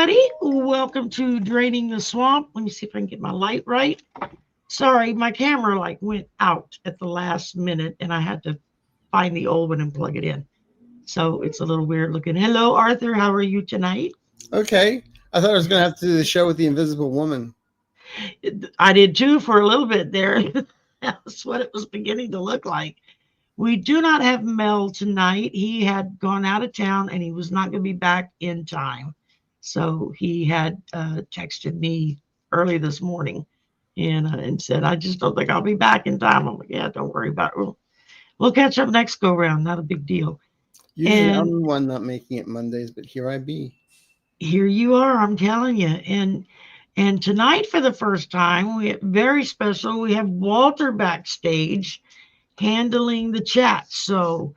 everybody. Welcome to Draining the Swamp. Let me see if I can get my light right. Sorry, my camera went out at the last minute and I had to find the old one and plug it in. So it's a little weird looking. Hello, Arthur. How are you tonight? Okay. I thought I was going to have to do the show with the Invisible Woman. I did too for a little bit there. That's what it was beginning to look like. We do not have Mel tonight. He had gone out of town and he was not going to be back in time. So he had texted me early this morning and said, I just don't think I'll be back in time. I'm like, yeah, don't worry about it. We'll catch up next go round. Not a big deal. Usually I'm the one not making it Mondays, but here I be. Here you are, I'm telling you. And tonight for the first time, we very special. We have Walter backstage handling the chat. So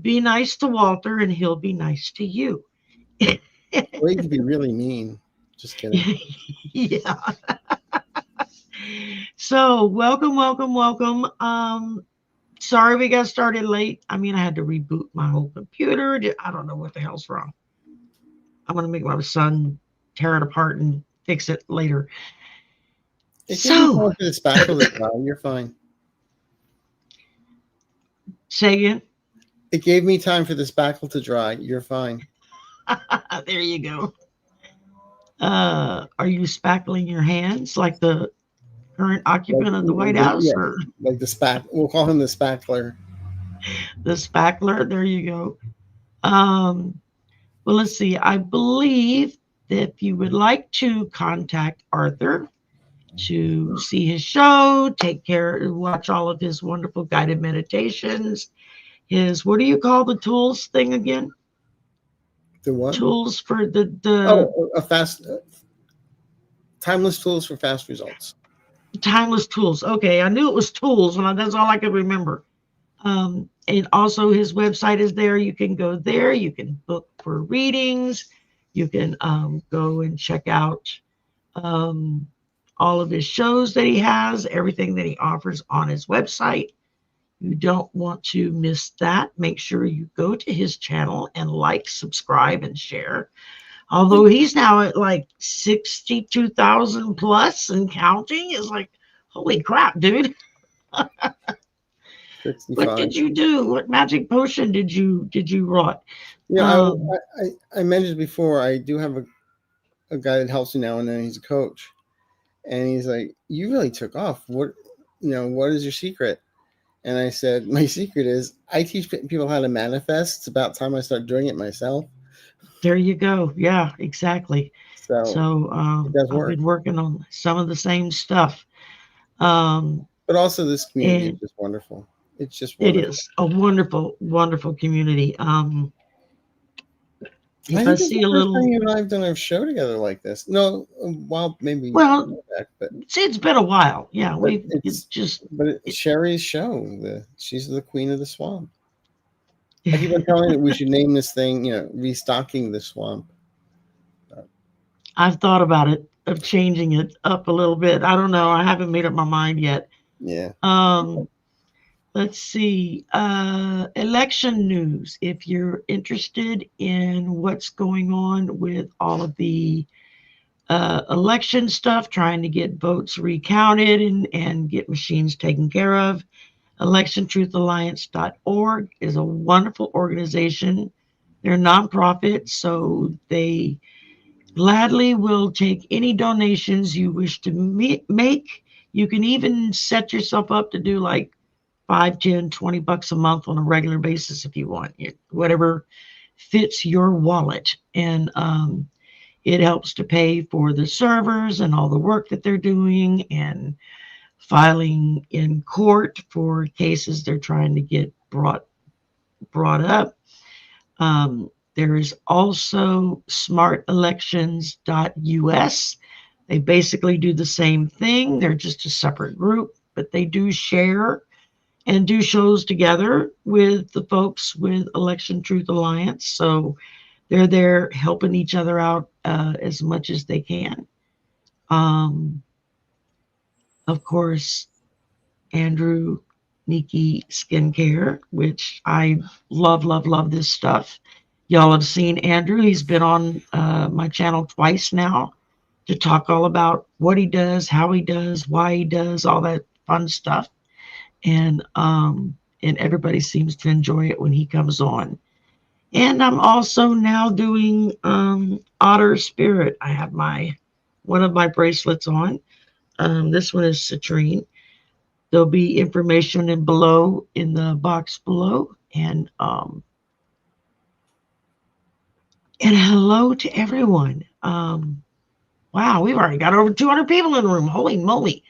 be nice to Walter and he'll be nice to you. Or he could be really mean. Just kidding. Yeah. So welcome. Sorry we got started late. I mean, I had to reboot my whole computer. I don't know what the hell's wrong. I'm gonna make my son tear it apart and fix it later. If you the spatula, you're fine. Say again. It gave me time for the spackle to dry. You're fine. There you go. Are you spackling your hands like the current occupant of the White House? Yeah, or like the we'll call him the spackler. The spackler. There you go. Well, let's see. I believe that if you would like to contact Arthur to see his show, watch all of his wonderful guided meditations, what do you call the tools thing again? The what? Tools for the timeless tools for fast results. Timeless tools. Okay, I knew it was tools, and that's all I could remember. And also his website is there. You can go there. You can book for readings. You can go and check out all of his shows that he has, everything that he offers on his website. You don't want to miss that. Make sure you go to his channel and subscribe, and share. Although he's now at 62,000 plus and counting. It's like, holy crap, dude. 65. What did you do? What magic potion did you wrought? Yeah, I mentioned before, I do have a guy that helps me now and then. He's a coach. And he's like, you really took off. What is your secret? And I said, my secret is I teach people how to manifest. It's about time I start doing it myself. There you go. Yeah, exactly. So I've been working on some of the same stuff. But also this community is just wonderful. It's just wonderful. It is a wonderful, wonderful community. If I see a little, time you and I have done a show together like this. No, maybe. Well, it's been a while. Yeah, Shari's show. She's the queen of the swamp. I keep on telling you we should name this thing, restocking the swamp. I've thought about it, of changing it up a little bit. I don't know. I haven't made up my mind yet. Yeah. Let's see. Election news. If you're interested in what's going on with all of the election stuff, trying to get votes recounted and get machines taken care of, electiontruthalliance.org is a wonderful organization. They're a nonprofit, so they gladly will take any donations you wish to make. You can even set yourself up to do $5, $10, $20 a month on a regular basis if you want, whatever fits your wallet. And it helps to pay for the servers and all the work that they're doing and filing in court for cases they're trying to get brought up. There is also smartelections.us. They basically do the same thing. They're just a separate group, but they do share and do shows together with the folks with Election Truth Alliance. So they're there helping each other out as much as they can. Of course, Andrew Nikki Skincare, which I love this stuff. Y'all have seen Andrew. He's been on my channel twice now to talk all about what he does, how he does, why he does, all that fun stuff. And everybody seems to enjoy it when he comes on. And I'm also now doing Otter Spirit. I have my one of my bracelets on. This one is citrine. There'll be information in below in the box below. And hello to everyone. Wow, we've already got over 200 people in the room. Holy moly,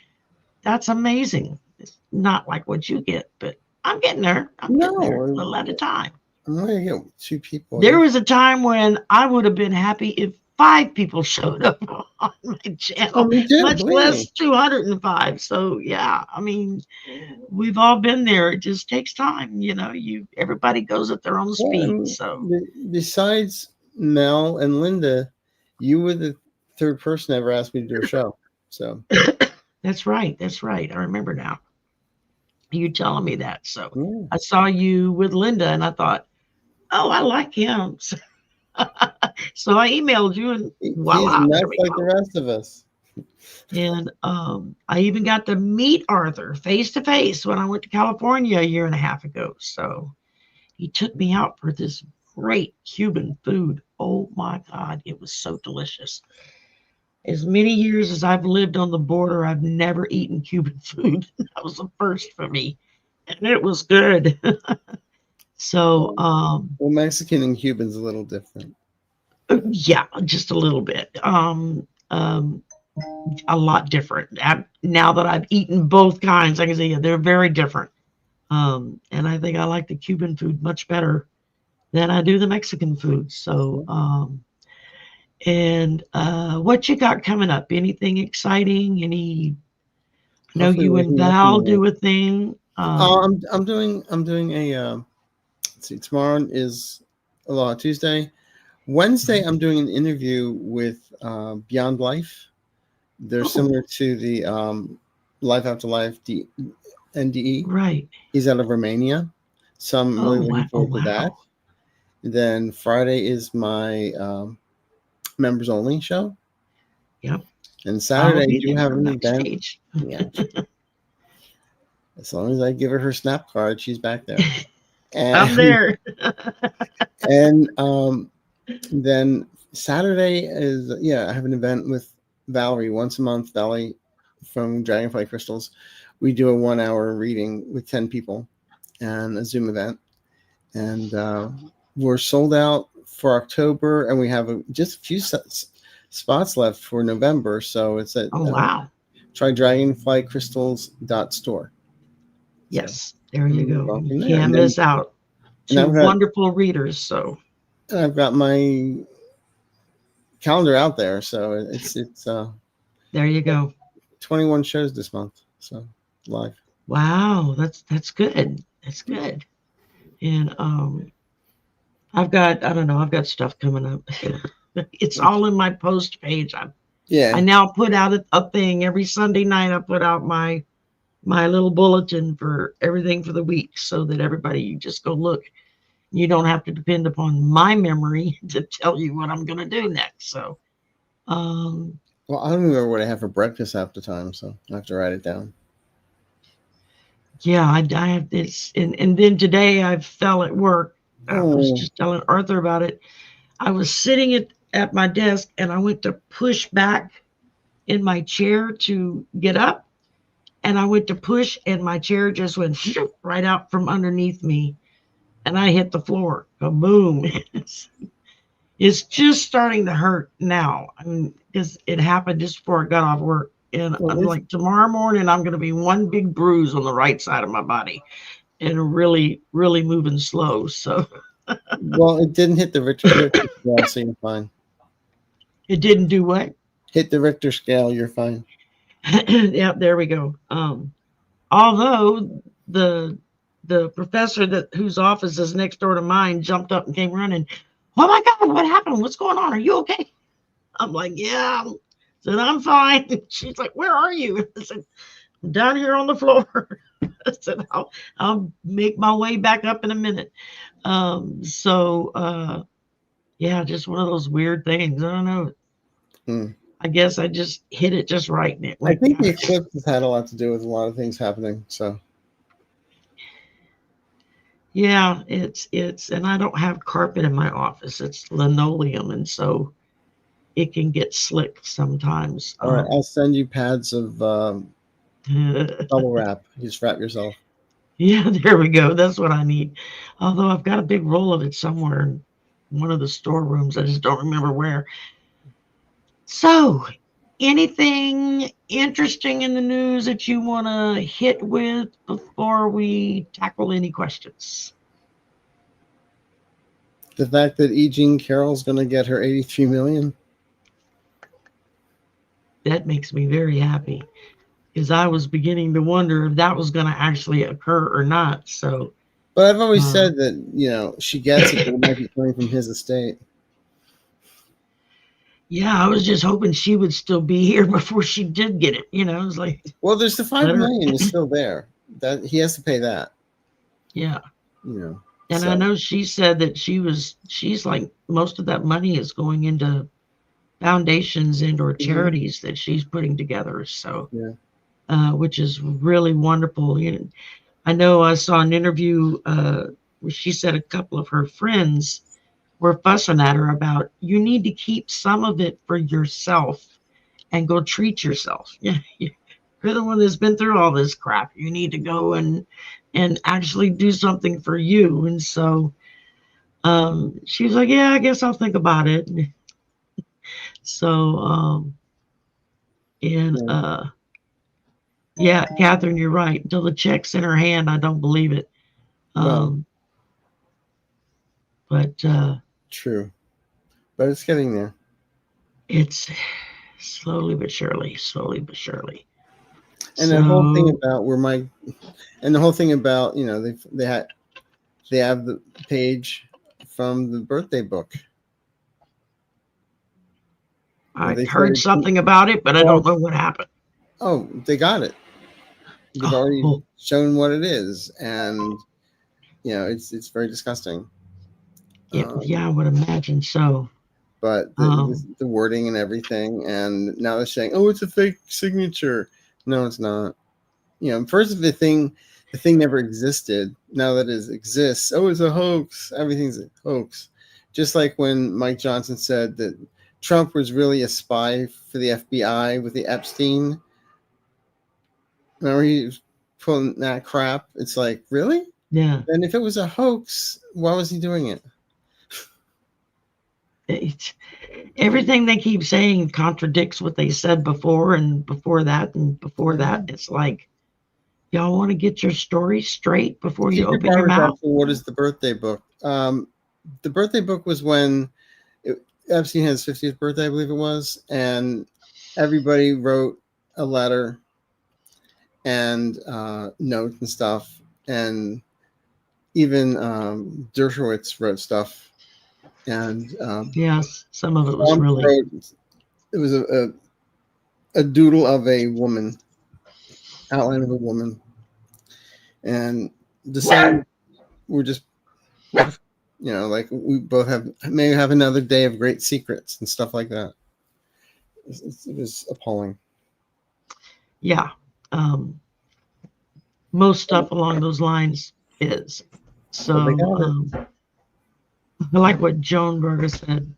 that's amazing. It's not like what you get, but I'm getting there. I'm getting there a little at a time. I'm going to get 2 people. There was a time when I would have been happy if 5 people showed up on my channel, me too, much less 205. So yeah, I mean, we've all been there. It just takes time, everybody goes at their own speed. So besides Mel and Linda, you were the 3rd person ever asked me to do a show. So that's right. I remember now. You telling me that. So yeah. I saw you with Linda and I thought, oh, I like him. So I emailed you and voila. He's nuts like the rest of us. And I even got to meet Arthur face to face when I went to California a year and a half ago. So he took me out for this great Cuban food. Oh my God, it was so delicious. As many years as I've lived on the border, I've never eaten Cuban food. That was the first for me. And it was good. So well, Mexican and Cuban's a little different. Yeah, just a little bit. A lot different. Now that I've eaten both kinds, I can say they're very different. And I think I like the Cuban food much better than I do the Mexican food. So, what you got coming up? Anything exciting? I know you and Val do a thing. I'm doing a. Let's see. Tomorrow is Aloha Tuesday. Wednesday, I'm doing an interview with Beyond Life. They're similar to the Life After Life NDE. Right. He's out of Romania. So I'm really looking forward to that. Then Friday is my members only show. Yep. And Saturday, I do have an event. Yeah. As long as I give her snap card, she's back there. And, I'm there. And then Saturday is, I have an event with Valerie once a month, Valerie from Dragonfly Crystals. We do a 1-hour reading with 10 people and a Zoom event. And we're sold out for October, and we have just a few spots left for November. So it's at wow. Try dragonflycrystals.store. Yes, there you go. You can't miss out. 2 wonderful readers. So and I've got my calendar out there, so it's there you go. 21 shows this month, so live. Wow, that's good. That's good. And I've got stuff coming up. It's all in my post page. I now put out a thing every Sunday night. I put out my little bulletin for everything for the week, so that everybody, you just go look. You don't have to depend upon my memory to tell you what I'm going to do next. So, well, I don't remember what I have for breakfast half the time, so I have to write it down. Yeah, I have this, and then today I fell at work. I was just telling Arthur about it. I was sitting at my desk, and I went to push back in my chair to get up, and I went to push, and my chair just went right out from underneath me. And I hit the floor. Boom. It's just starting to hurt now. I mean, because it happened just before I got off work. And I'm like, tomorrow morning, I'm going to be one big bruise on the right side of my body and really, really moving slow. So, well, it didn't hit the Richter scale, so you're fine. It didn't do what? Hit the Richter scale, you're fine. Yeah, there we go. Although the professor whose office is next door to mine jumped up and came running. Oh my God, what happened? What's going on? Are you okay? I'm like, yeah. I said, I'm fine. She's like, where are you? I said, I'm down here on the floor. I said, I'll make my way back up in a minute. Yeah, just one of those weird things. I don't know. Hmm. I guess I just hit it just right and it I went think the down. eclipse has had a lot to do with a lot of things happening. So, Yeah, it's and I don't have carpet in my office. It's linoleum, and so it can get slick sometimes. all right, I'll send you pads of bubble wrap. You just wrap yourself. Yeah, there we go. That's what I need. Although I've got a big roll of it somewhere in one of the storerooms. I just don't remember where. So, anything interesting in the news that you want to hit with before we tackle any questions? The fact that E. Jean Carroll's going to get her 83 million. That makes me very happy because I was beginning to wonder if that was going to actually occur or not. So, But I've always uh, said that, she gets it, but it might be coming from his estate. yeah, I was just hoping she would still be here before she did get it. It's like, Well, there's the five let her, million is still there. That he has to pay that. yeah. You know. And I So know she said that she's like, most of that money is going into foundations and or mhm, charities that she's putting together. So, yeah. which is really wonderful. I know I saw an interview where she said a couple of her friends were fussing at her about you need to keep some of it for yourself and go treat yourself. Yeah, you're the one that's been through all this crap. You need to go and actually do something for you. And so she was like, yeah, I guess I'll think about it. So and Yeah. yeah, Catherine, you're right. Until the check's in her hand, I don't believe it. Well, Um, but true. But it's getting there. it's slowly but surely, slowly but surely. And the whole thing So about and the whole thing about, they have the page from the birthday book where I they heard started. something about it, but I Well, don't know what happened. oh, they got it. They've already Oh, shown what it is, and it's very disgusting. yeah, I Um, would imagine so. but Um, the wording and everything, and now they're saying, "Oh, it's a fake signature." No, it's not. First the thing never existed. Now that it exists, oh, it's a hoax. Everything's a hoax. Just like when Mike Johnson said that Trump was really a spy for the FBI with the Epstein. Remember he was pulling that crap? It's like, really? yeah, And if it was a hoax, why was he doing it? it's, everything they keep saying contradicts what they said before and before that and before I that. know. It's like y'all want to get your story straight before you Secret open your Barbers mouth. also, what is the birthday book? The birthday book was when Epstein had his 50th birthday, I believe it was, and everybody wrote a letter and notes and stuff, and even Dershowitz wrote stuff, and Yes, some of it was Trump really, wrote. It was a doodle of a woman, outline of a woman, and the same. We're just, like we both may have another day of great secrets and stuff like that. It was appalling. yeah. Um, most stuff along those lines is. But they So got it. I like what Joan Berger said.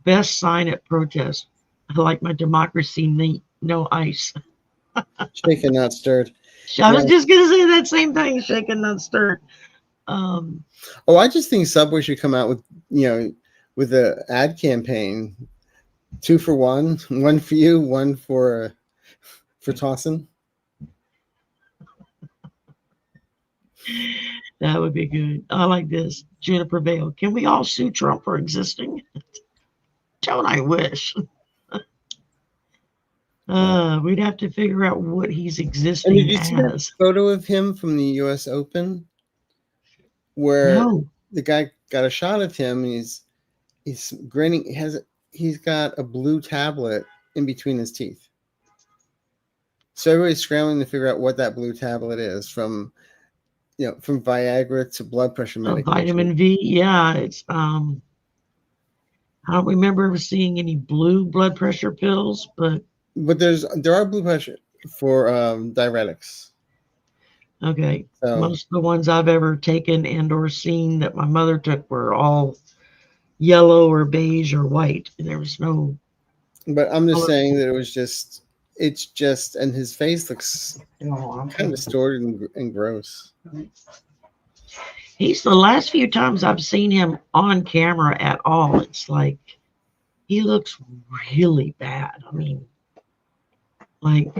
Best sign at protest. I like my democracy neat, no ice. Shaken, not stirred. I Yeah. was just gonna say that same thing, shaken not stirred. Um, Oh, I just think Subway should come out with a ad campaign, 2 for 1, one for you, one for tossing. that would be good. I like this. Juniper Vale. Can we all sue Trump for existing? Don't I wish? Uh, We'd have to figure out what he's and did existing you see that as. photo of him from the U.S. Open where No. the guy got a shot of him? And he's grinning. He's got a blue tablet in between his teeth. So everybody's scrambling to figure out what that blue tablet is, from Viagra to blood pressure medication. Vitamin V. Yeah, I don't remember ever seeing any blue blood pressure pills, but there are blue pressure for diuretics. okay. So, Most of the ones I've ever taken and or seen that my mother took were all yellow or beige or white. And there was no but I'm just color. saying that it's just, and his face looks kind of distorted and gross. He's the last few times I've seen him on camera at all, it's like he looks really bad. I mean, like,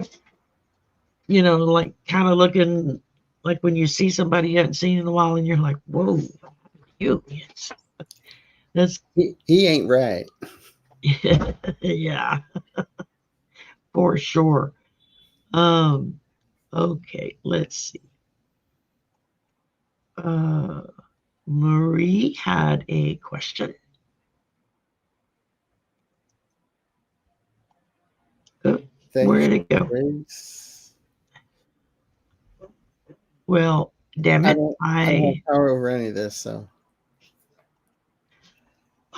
like kind of looking like when you see somebody you haven't seen in a while and you're like, whoa, you. That's, He ain't right. yeah, for sure. Um, okay, let's see. Marie had a question. Oh, where did it go? Grace. Well, damn I it. don't have power over any of this, so.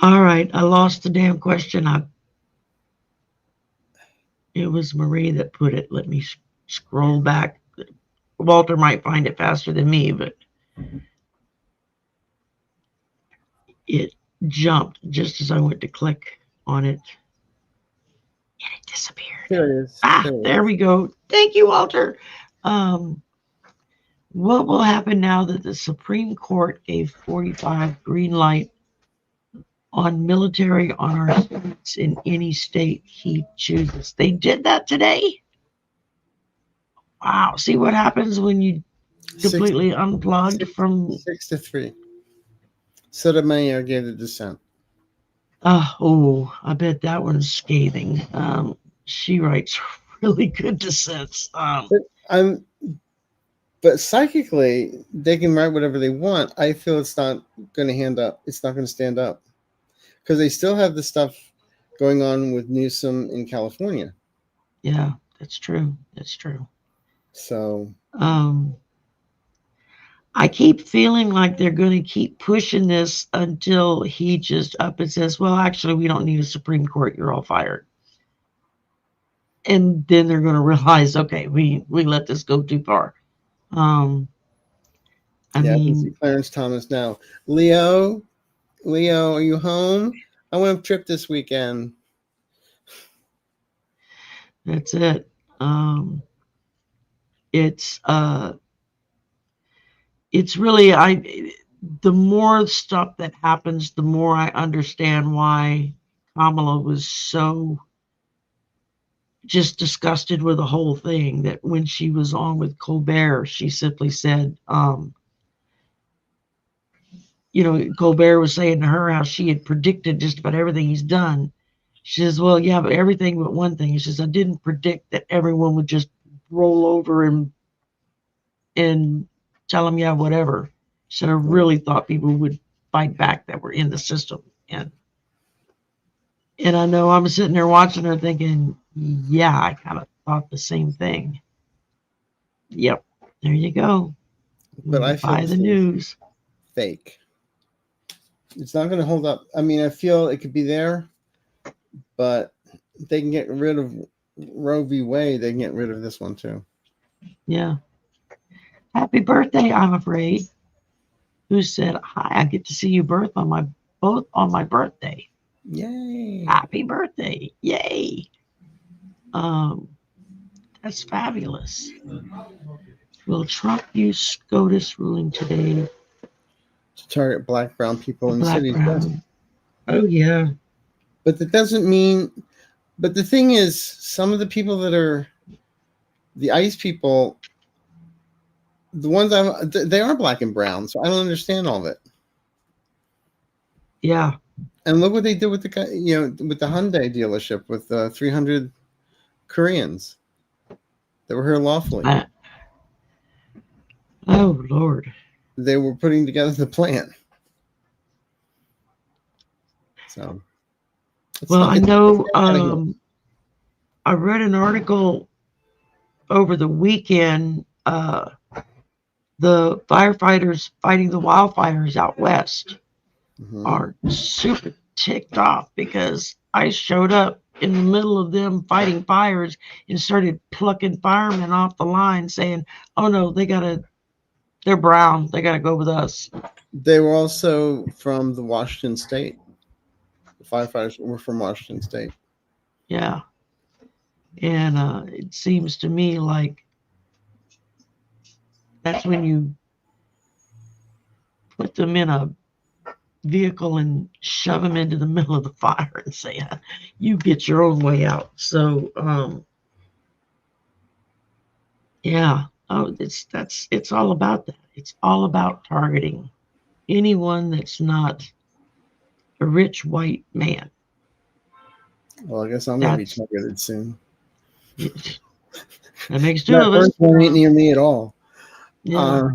All right, I lost the damn question. It was Marie that put it. Let me scroll back. Walter might find it faster than me, but it jumped just as I went to click on it. And it disappeared. Here it is. There we go. Thank you, Walter. What will happen now that the Supreme Court gave 45 green light on military on our streets in any state he chooses? They did that today? Wow. See what happens when you completely unplugged from 6-3. Sotomayor gave the dissent. Oh, I bet that one's scathing. She writes really good dissents. But psychically, they can write whatever they want. I feel it's not going to hand up. It's not going to stand up because they still have the stuff going on with Newsom in California. Yeah, that's true. That's true. So, I keep feeling like they're going to keep pushing this until he just up and says, well, actually, we don't need a Supreme Court. You're all fired. And then they're going to realize, okay, we let this go too far. I mean, Clarence Thomas now. Leo, are you home? I went on a trip this weekend. That's it. It's really, the more stuff that happens, the more I understand why Kamala was so just disgusted with the whole thing, that when she was on with Colbert, she simply said, Colbert was saying to her how she had predicted just about everything he's done. She says, well, yeah, but everything but one thing. She says, I didn't predict that everyone would just roll over and tell him, yeah, whatever. She said, I really thought people would fight back that were in the system. And I know I'm sitting there watching her thinking, yeah, I kind of thought the same thing. Yep, there you go. But I feel buy the news. Fake. It's not going to hold up. I mean, I feel it could be there, but they can get rid of Roe v. Wade. They can get rid of this one too. Yeah. Happy birthday, I'm afraid. Who said, hi, I get to see you both on my birthday. Yay. Happy birthday. Yay. That's fabulous. Will Trump use SCOTUS ruling today to target black, brown people in cities? Oh, yeah. But that doesn't mean, but the thing is, some of the people that are the ICE people, the ones they are black and brown, so I don't understand all of it. Yeah. And look what they did with with the Hyundai dealership with 300 Koreans that were here lawfully. Oh, Lord. They were putting together the plan. So. Well, I know I read an article over the weekend, the firefighters fighting the wildfires out west are super ticked off because I showed up in the middle of them fighting fires and started plucking firemen off the line saying, oh no, they're brown. They got to go with us. They were also from the Washington State. The firefighters were from Washington State. Yeah. And it seems to me like that's when you put them in a vehicle and shove them into the middle of the fire and say, you get your own way out. So, yeah, oh, it's all about that. It's all about targeting anyone that's not a rich white man. Well, I guess I'm going to be targeted soon. That makes two of us. First one ain't near me at all. Yeah.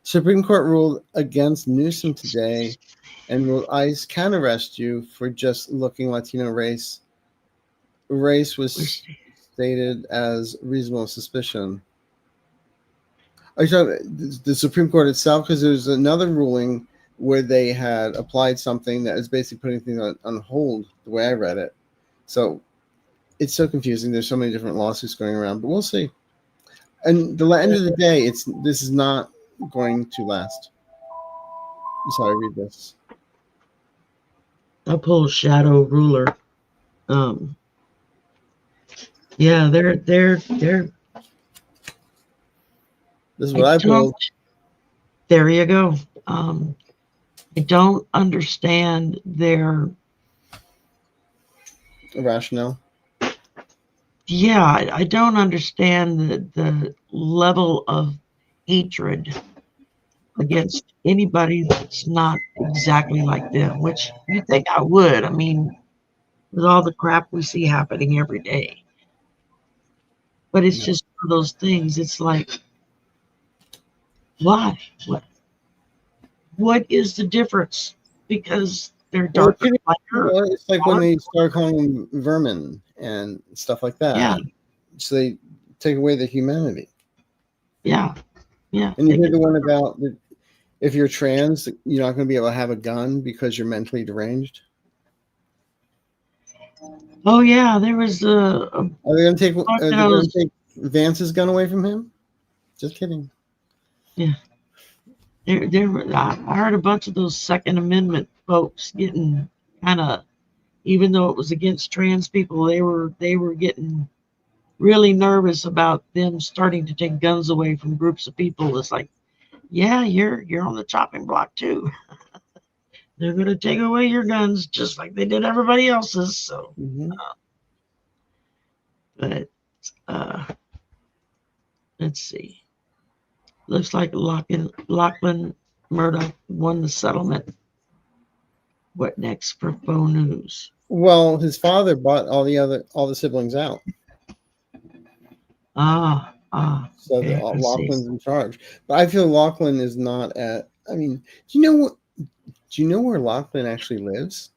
Supreme Court ruled against Newsom today and will ICE can arrest you for just looking Latino race. Race was stated as reasonable suspicion. Are you talking the Supreme Court itself? Because there's another ruling where they had applied something that is basically putting things on hold, the way I read it. So it's so confusing. There's so many different lawsuits going around, but we'll see. And the end of the day, this is not going to last. That's how I read this. I pull Shadow Ruler. Yeah, they're. This is what I pulled. There you go. I don't understand their rationale. Yeah, I don't understand the level of hatred against anybody that's not exactly like them, which you think I would. I mean, with all the crap we see happening every day. But it's just one of those things. It's like, why? What is the difference? Because they're darker. It's like when they start calling them vermin and stuff like that. Yeah. So they take away the humanity. Yeah. Yeah. And you hear the one about if you're trans, you're not going to be able to have a gun because you're mentally deranged. Oh yeah, there was Are they going to take Vance's gun away from him? Just kidding. Yeah. I heard a bunch of those Second Amendment folks getting kind of, even though it was against trans people, they were getting really nervous about them starting to take guns away from groups of people. It's like, yeah, you're on the chopping block too. They're going to take away your guns just like they did everybody else's. So, but let's see. Looks like Lachlan Murdoch won the settlement. What next for Faux News? Well, his father bought all the siblings out. So okay, Lachlan's in charge. But I feel Lachlan is not at. I mean, do you know where Lachlan actually lives?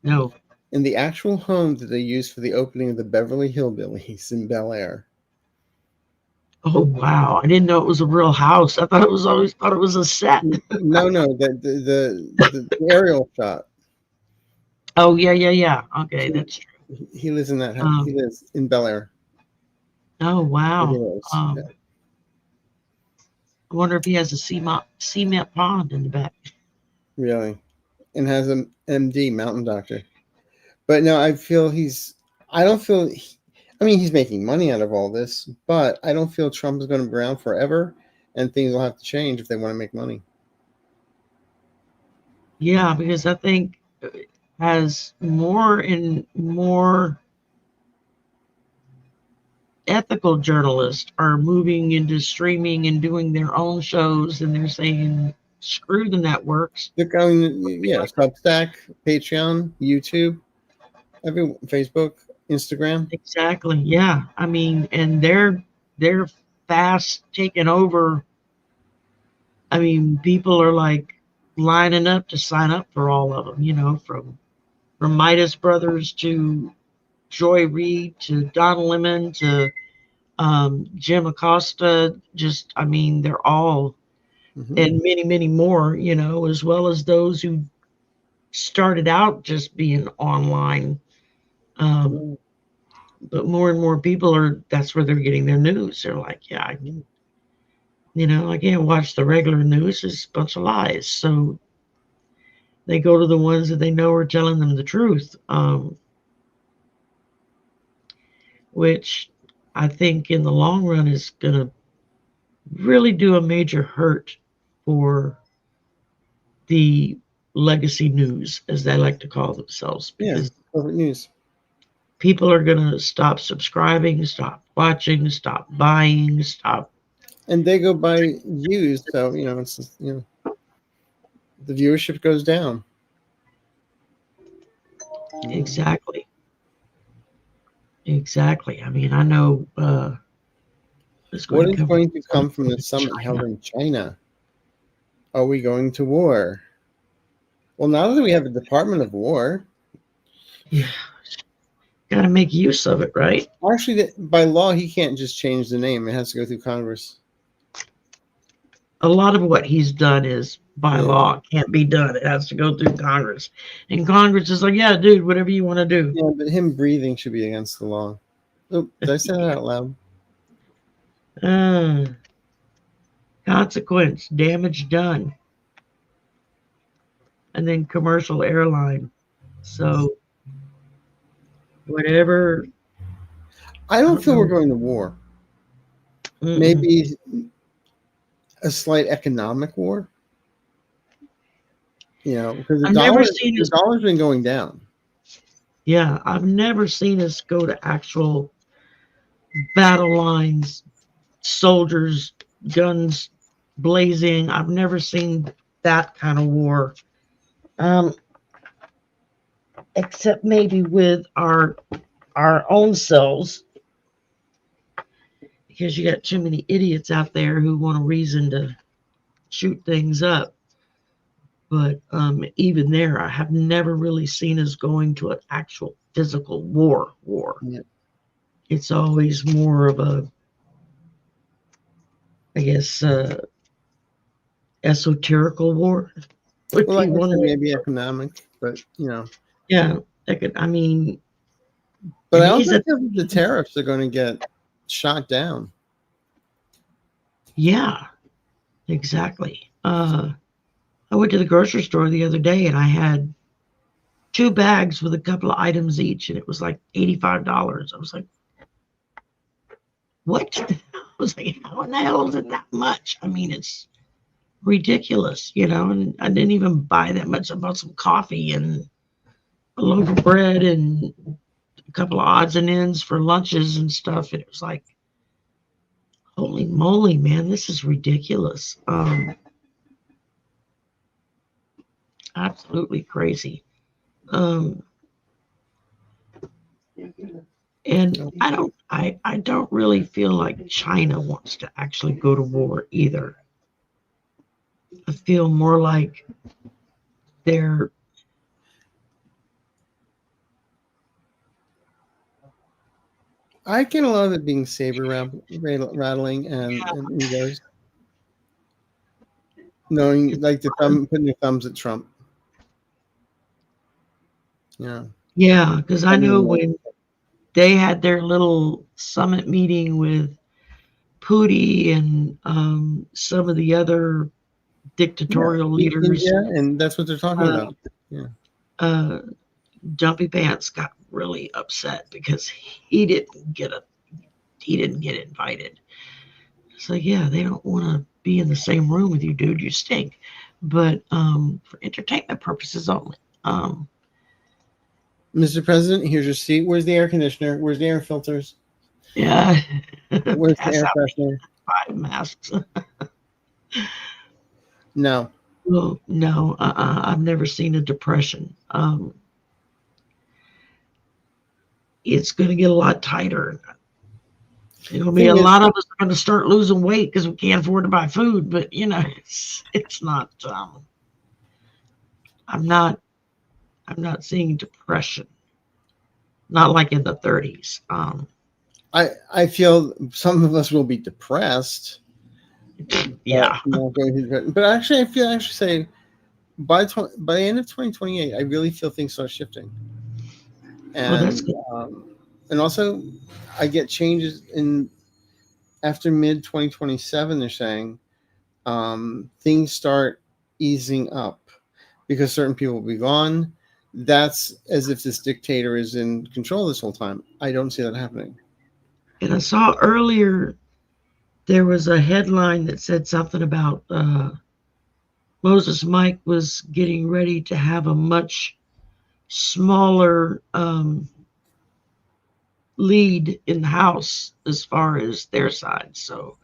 No. In the actual home that they used for the opening of the Beverly Hillbillies in Bel Air. Oh wow! I didn't know it was a real house. I thought it was a set. No, the aerial shot. Oh yeah. Okay, that's true. He lives in that house. He lives in Bel Air. Oh wow! Yeah. I wonder if he has a cement pond in the back. Really, and has an MD, mountain doctor. But no, I feel I don't feel. I mean, he's making money out of all this, but I don't feel Trump is going to be around forever, and things will have to change if they want to make money. Yeah, because I think as more and more ethical journalists are moving into streaming and doing their own shows, and they're saying, screw the networks. They're going, Substack, Patreon, YouTube, Facebook, Instagram. Exactly. Yeah. I mean, and they're fast taking over. I mean, people are like lining up to sign up for all of them, from Midas Brothers to Joy Reid to Don Lemon to Jim Acosta. Just, I mean, they're all, and many, many more, as well as those who started out just being online, but more and more people that's where they're getting their news. They're like, yeah, I can, I can't watch the regular news. It's a bunch of lies. So they go to the ones that they know are telling them the truth, which I think in the long run is going to really do a major hurt for the legacy news, as they like to call themselves, Yeah, because corporate news. people are going to stop subscribing, stop watching, stop buying, stop. And they go by views, so it's just, the viewership goes down. Exactly. Exactly. I mean, I know. What is going to come from the summit held in China? Are we going to war? Well, now that we have a Department of War, yeah, got to make use of it, right? actually, by law, he can't just change the name. It has to go through Congress. A lot of what he's done is by law, can't be done. It has to go through Congress, and Congress is like, yeah, dude, whatever you want to do. Yeah, but him breathing should be against the law. Oh, did I say that out loud? Consequence, damage done, and then commercial airline. So whatever. I don't feel we're going to war. Maybe a slight economic war. Because the dollar's been going down. Yeah, I've never seen us go to actual battle lines, soldiers, guns blazing. I've never seen that kind of war. Except maybe with our own selves, because you got too many idiots out there who want a reason to shoot things up. But even there, I have never really seen us going to an actual physical war. Yeah. It's always more of a, I guess, esoterical war. Well, like I said, maybe economic, but Yeah, I mean. But I also feel the tariffs are going to get shot down. Yeah, exactly. I went to the grocery store the other day and I had 2 bags with a couple of items each, and it was like $85. I was like, what? I was like, how in the hell is it that much? I mean, it's ridiculous, and I didn't even buy that much. I bought some coffee and a loaf of bread and a couple of odds and ends for lunches and stuff. And it was like, holy moly, man, this is ridiculous. Absolutely crazy. And I don't really feel like China wants to actually go to war either. I feel more like they're I get a lot of it being saber rattling and egos. Knowing, like, putting your thumbs at Trump. Yeah. Yeah, because I know when they had their little summit meeting with Putin and some of the other dictatorial leaders. Yeah, and that's what they're talking about. Yeah. Dumpy Pants got really upset because he didn't get invited. It's like, yeah, they don't want to be in the same room with you, dude. You stink. But for entertainment purposes only. Mr. President, here's your seat. Where's the air conditioner? Where's the air filters? Yeah. Where's the air freshener? 5 masks. No. Well, no. I've never seen a depression. It's going to get a lot tighter. It'll be a lot of us are going to start losing weight because we can't afford to buy food. But it's not. I'm not seeing depression. Not like in the 30s. I feel some of us will be depressed. Yeah. But actually, I say by the end of 2028, I really feel things start shifting. Well, that's And good. and also, I get changes in after mid 2027. They're saying things start easing up because certain people will be gone. That's as if this dictator is in control this whole time. I don't see that happening. And I saw earlier there was a headline that said something about Moses Mike was getting ready to have a much smaller lead in the House as far as their side. So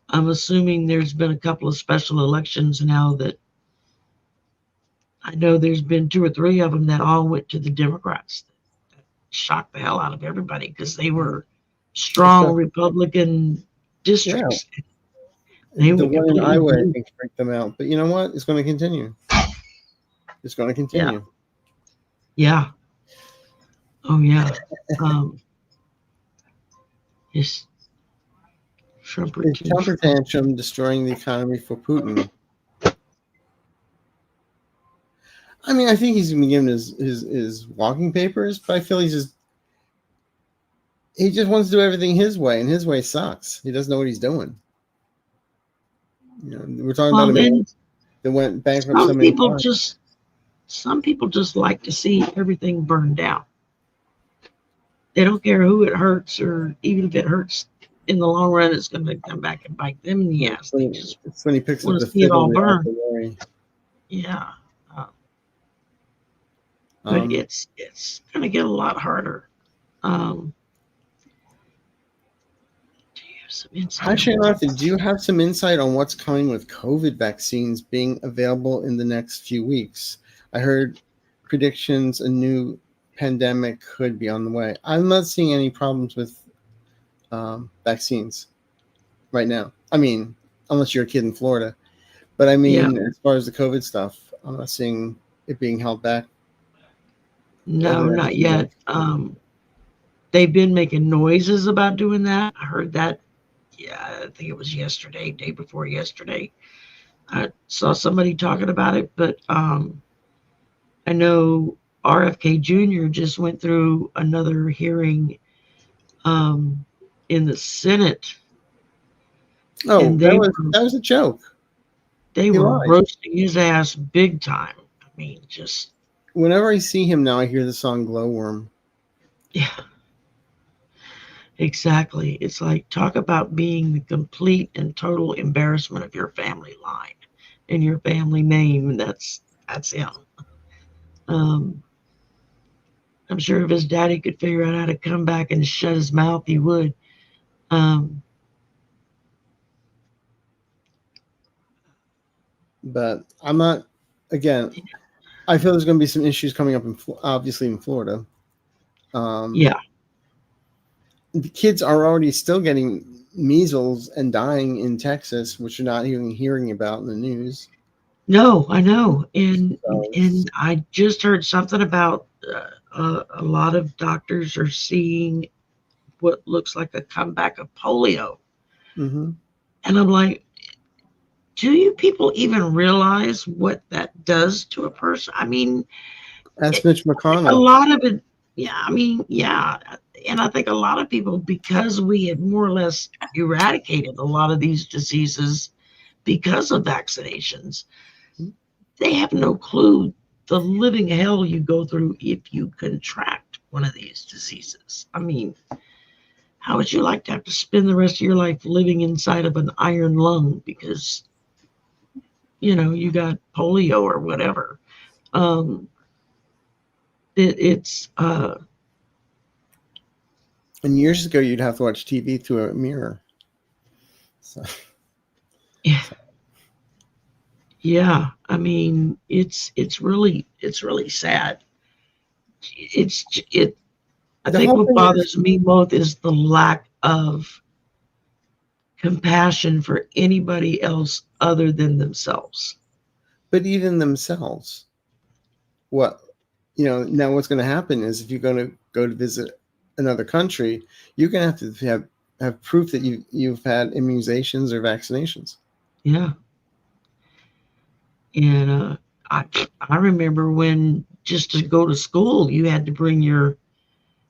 I'm assuming there's been a couple of special elections now that I know there's been two or three of them that all went to the Democrats. That shocked the hell out of everybody because they were strong Especially, Republican yeah, districts. They the went one in completely Iowa, I blue. think, freaked them out. But you know what? It's going to continue. It's going to Yeah, continue. yeah, oh yeah. Um, his Trumper His King temper Trump. tantrum destroying the economy for Putin. I mean, I think he's been given his walking papers, but I feel he just wants to do everything his way, and his way sucks. He doesn't know what he's doing. We're talking about Well, a man then that went bankrupt so some many people times. just some people just like to see everything burned down. They don't care who it hurts, or even if it hurts in the long run, it's going to come back and bite them in the ass. They just It's when he picks up want the to see it fiddle all they have burn. to worry. Yeah, uh, but Um, it's going to get a lot harder. Um, do you have some insight on Actually, what's Martha, do you have some insight on what's coming with COVID vaccines being available in the next few weeks? I heard predictions a new pandemic could be on the way. I'm not seeing any problems with vaccines right now. I mean, unless you're a kid in Florida. But I Yeah, mean, as far as the COVID stuff, I'm not seeing it being held back over no, the next not few yet. months. They've been making noises about doing that. I heard that. Yeah, I think it was yesterday, day before yesterday. I saw somebody talking about it, but I know RFK Jr. just went through another hearing um, in the Senate, Oh, and that was a joke. they He were lied. roasting his ass big time. I mean, just Whenever I see him now, I hear the song "Glowworm." yeah, exactly. It's like talk about being the complete and total embarrassment of your family line and your family name. That's him. Um, I'm sure if his daddy could figure out how to come back and shut his mouth, he would. Um, But I'm not. Again, I feel there's going to be some issues coming up obviously in Florida. Um, yeah, the kids are already still getting measles and dying in Texas, which you're not even hearing about in the news. no, I know, and So, and I just heard something about a lot of doctors are seeing what looks like a comeback of polio, mm-hmm. and I'm like, do you people even realize what that does to a person? I mean, Ask Mitch I think a McConnell. lot of it, yeah, I mean, yeah, and I think a lot of people, because we had more or less eradicated a lot of these diseases because of vaccinations, they have no clue the living hell you go through if you contract one of these diseases. I mean, how would you like to have to spend the rest of your life living inside of an iron lung because you got polio or whatever? Um, it's And years ago, you'd have to watch TV through a mirror. So, yeah, yeah. I mean, it's really sad. It. I the think whole what thing is, bothers me most is the lack of compassion for anybody else other than themselves. but even themselves, what now what's going to happen is if you're going to go to visit another country, you're going to have to have proof that you've had immunizations or vaccinations. Yeah. And I remember when just to go to school, you had to bring your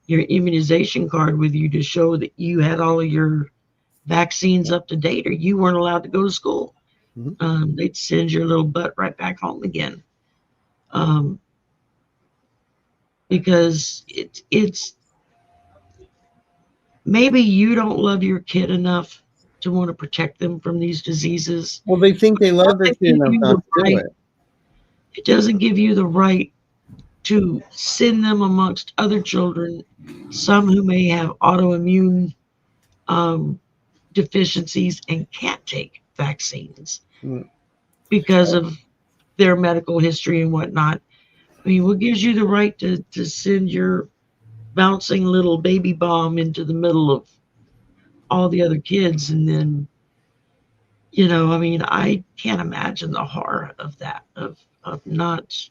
immunization card with you to show that you had all of your vaccines up to date, or you weren't allowed to go to school. They'd send your little butt right back home again, um, because it's maybe you don't love your kid enough to want to protect them from these diseases. Well, they think they love their Doesn't kid give enough you not the to do right. it. It doesn't give you the right to send them amongst other children, some who may have autoimmune um, deficiencies and can't take vaccines Mm. because of their medical history and whatnot. I mean, what gives you the right to send your bouncing little baby bomb into the middle of all the other kids? And then, I mean, I can't imagine the horror of that, of not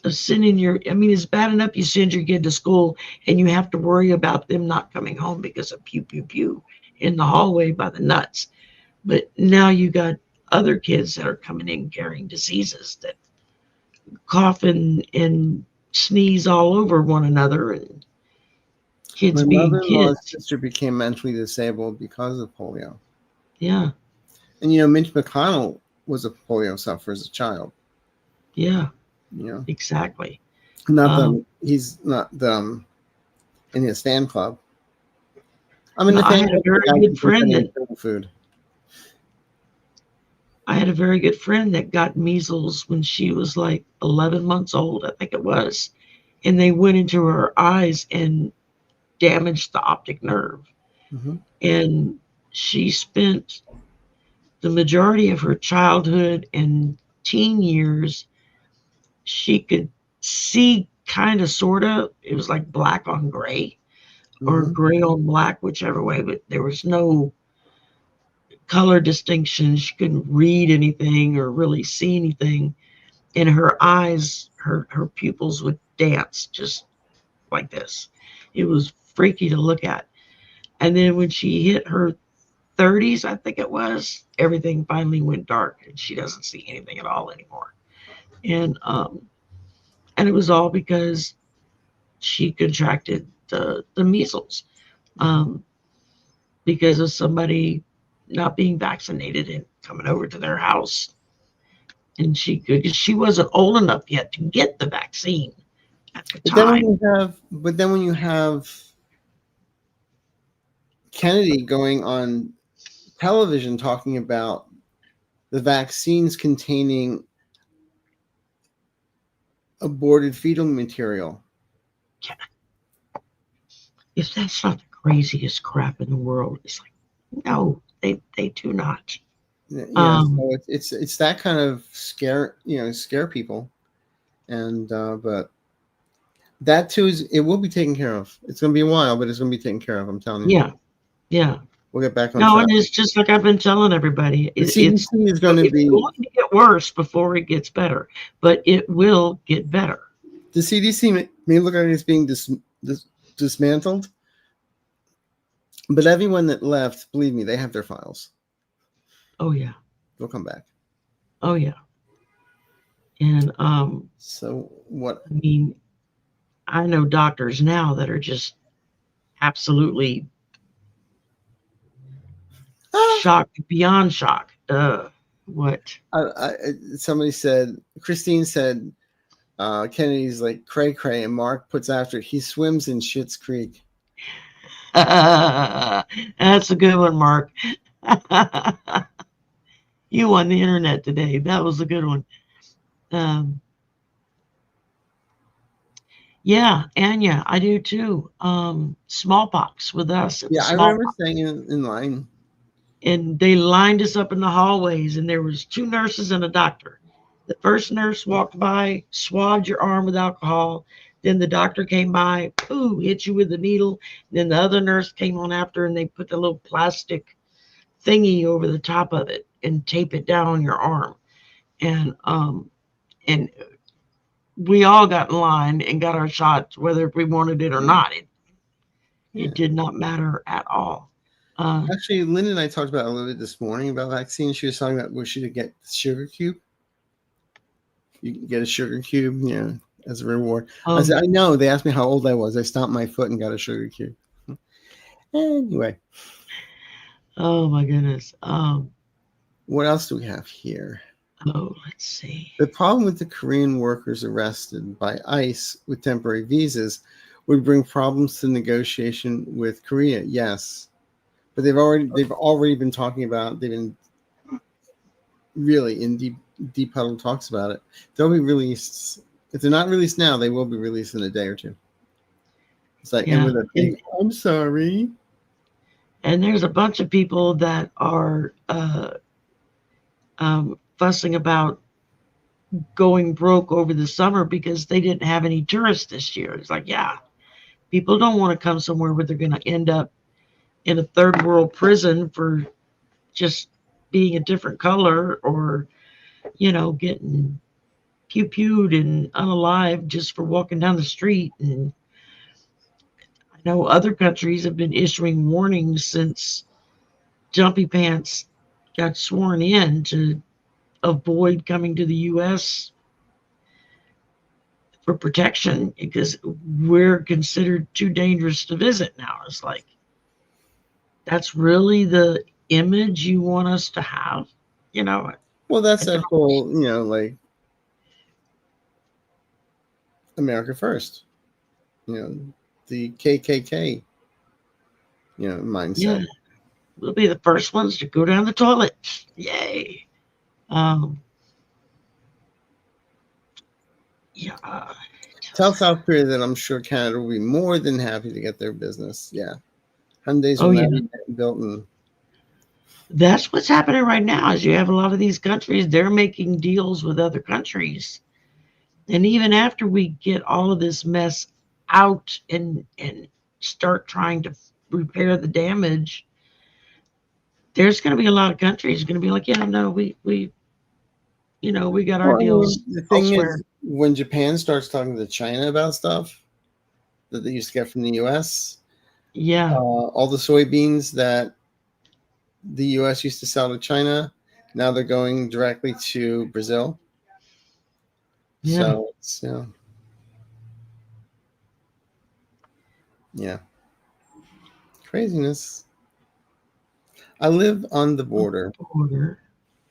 of sending I mean, it's bad enough you send your kid to school and you have to worry about them not coming home because of pew, pew, pew in the hallway by the nuts. But now you got other kids that are coming in carrying diseases that cough and sneeze all over one another, and kids My being mother-in-law's kids. sister became mentally disabled because of polio. Yeah, And Mitch McConnell was a polio sufferer as a child. yeah, You know, exactly. not Um, he's not in his fan club. I'm in the I fan had a club for very guys good who think I friend need that food. I had a very good friend that got measles when she was like 11 months old, I think it was, and they went into her eyes and damaged the optic nerve. Mm-hmm. And she spent the majority of her childhood and teen years, she could see kind of, sort of. It was like black on gray or Mm-hmm. gray on black, whichever way, but there was no color distinction. She couldn't read anything or really see anything. And her eyes, her pupils would dance just like this. It was freaky to look at. And then when she hit her 30s, I think it was, everything finally went dark and she doesn't see anything at all anymore. And and it was all because she contracted the measles, um, because of somebody not being vaccinated and coming over to their house. And she wasn't old enough yet to get the vaccine at the time. But then when you have Kennedy going on television talking about the vaccines containing aborted fetal material. If that's not the craziest crap in the world, it's like, no, they do not. Yeah, Um, so it's that kind of scare people, and but that too it will be taken care of. It's going to be a while, but it's going to be taken care of. I'm telling you. yeah, yeah. We'll get back on No, track. and it's just like I've been telling everybody, The CDC is going to it's be going to get worse before it gets better, but it will get better. the CDC may look like it's being dismantled, but everyone that left, believe me, they have their files. Oh yeah, They'll come back. oh yeah. And So what? I mean, I know doctors now that are just absolutely shocked, beyond shock. What? Somebody said, Christine said, Kennedy's like cray cray, and Mark puts after, he swims in Schitt's Creek. That's a good one, Mark. You on the internet today. That was a good one. Um, yeah, Anya, I do too. Smallpox with us. It Yeah, was I remember smallpox. staying in line. And they lined us up in the hallways, and there was two nurses and a doctor. The first nurse walked by, swabbed your arm with alcohol. Then the doctor came by, ooh, hit you with the needle. Then the other nurse came on after, and they put the little plastic thingy over the top of it and tape it down on your arm. And we all got in line and got our shots, whether we wanted it or not. It Yeah. did not matter at all. Actually, Lynn and I talked about it a little bit this morning about vaccines. She was talking about where she could get the sugar cube. You can get a sugar cube, as a reward. I oh, said, I know. They asked me how old I was. I stomped my foot and got a sugar cube. Anyway, oh my goodness. what else do we have here? Oh, let's see. The problem with the Korean workers arrested by ICE with temporary visas would bring problems to negotiation with Korea. Yes, but they've already been talking about. They've been really in deep huddle talks about it. They'll be released. If they're not released now, they will be released in a day or two. It's like, and Yeah. with a big, I'm sorry. And there's a bunch of people that are fussing about going broke over the summer because they didn't have any tourists this year. It's like, yeah, people don't want to come somewhere where they're going to end up in a third world prison for just being a different color or, getting pew-pewed and unalive just for walking down the street. And I know other countries have been issuing warnings since Jumpy Pants got sworn in to avoid coming to the U.S. for protection because we're considered too dangerous to visit now. It's like, that's really the image you want us to have, you know? Well, that's I that don't, whole, like America First, the KKK, yeah, mindset. we'll be the first ones to go down the toilet. Yay. Um, yeah, Tell South Korea that I'm sure Canada will be more than happy to get their business. Yeah. Hyundai's will oh now yeah, be built in. that's what's happening right now. Is you have a lot of these countries, they're making deals with other countries, and even after we get all of this mess out and start trying to repair the damage, there's going to be a lot of countries going to be like, yeah, no, we got our Well, I deals mean, the thing elsewhere. is, when Japan starts talking to China about stuff that they used to get from the U.S., Yeah, all the soybeans that the U.S. used to sell to China, now they're going directly to Brazil. yeah, So it's, yeah, craziness. I live on the border. border.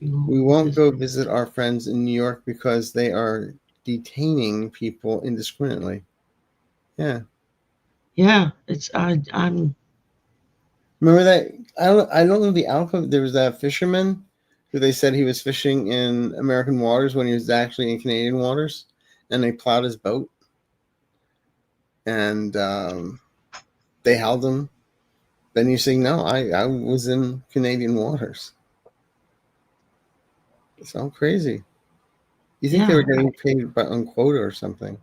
We won't go visit our friends in New York because they are detaining people indiscriminately. Yeah. Yeah, I'm Remember that? I don't know the outcome. There was that fisherman who they said he was fishing in American waters when he was actually in Canadian waters, and they plowed his boat, and they held him. Then you say, no, I was in Canadian waters. It's all crazy. You think they yeah. were getting paid by on quota or something?